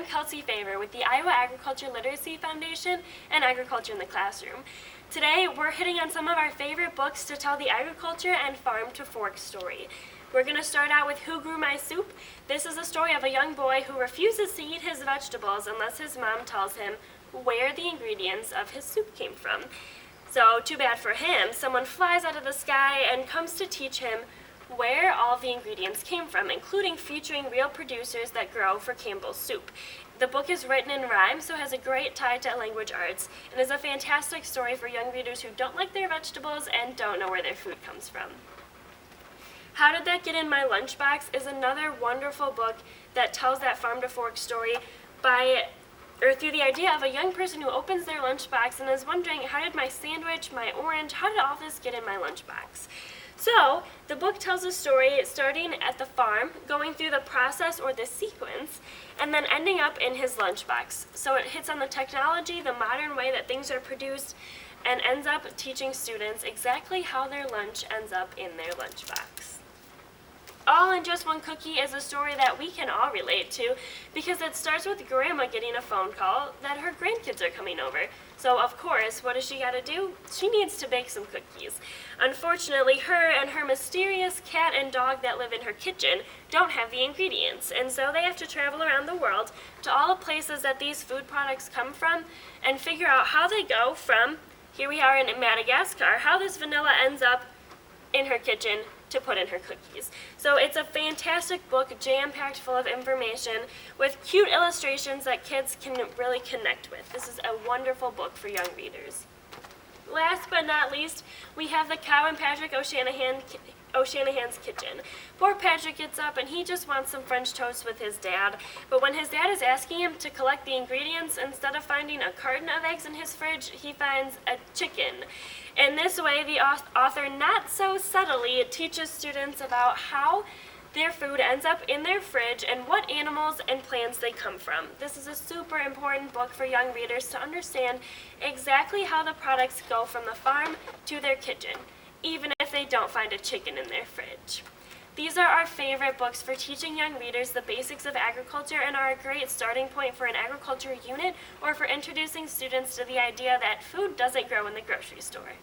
I'm Kelsey Favor with the Iowa Agriculture Literacy Foundation and Agriculture in the Classroom. Today, we're hitting on some of our favorite books to tell the agriculture and farm-to-fork story. We're going to start out with Who Grew My Soup? This is a story of a young boy who refuses to eat his vegetables unless his mom tells him where the ingredients of his soup came from. So, too bad for him, someone flies out of the sky and comes to teach him where all the ingredients came from, including featuring real producers that grow for Campbell's soup. The book is written in rhyme, so has a great tie to language arts, and is a fantastic story for young readers who don't like their vegetables and don't know where their food comes from. How Did That Get in My Lunchbox is another wonderful book that tells that farm-to-fork story through the idea of a young person who opens their lunchbox and is wondering, how did my sandwich, my orange, how did all this get in my lunchbox? So, the book tells a story starting at the farm, going through the process or the sequence, and then ending up in his lunchbox. So it hits on the technology, the modern way that things are produced, and ends up teaching students exactly how their lunch ends up in their lunchbox. All in Just One Cookie is a story that we can all relate to because it starts with Grandma getting a phone call that her grandkids are coming over. So of course, what does she gotta do? She needs to bake some cookies. Unfortunately, her and her mysterious cat and dog that live in her kitchen don't have the ingredients, and so they have to travel around the world to all the places that these food products come from and figure out how they go from, here we are in Madagascar, how this vanilla ends up in her kitchen to put in her cookies. So it's a fantastic book, jam-packed full of information with cute illustrations that kids can really connect with. This is a wonderful book for young readers. Last but not least, we have The Cow in Patrick O'Shanahan's Kitchen. Poor Patrick gets up and he just wants some French toast with his dad, but when his dad is asking him to collect the ingredients, instead of finding a carton of eggs in his fridge, he finds a chicken. In this way, the author not so subtly teaches students about how their food ends up in their fridge and what animals and plants they come from. This is a super important book for young readers to understand exactly how the products go from the farm to their kitchen, even if they don't find a chicken in their fridge. These are our favorite books for teaching young readers the basics of agriculture and are a great starting point for an agriculture unit or for introducing students to the idea that food doesn't grow in the grocery store.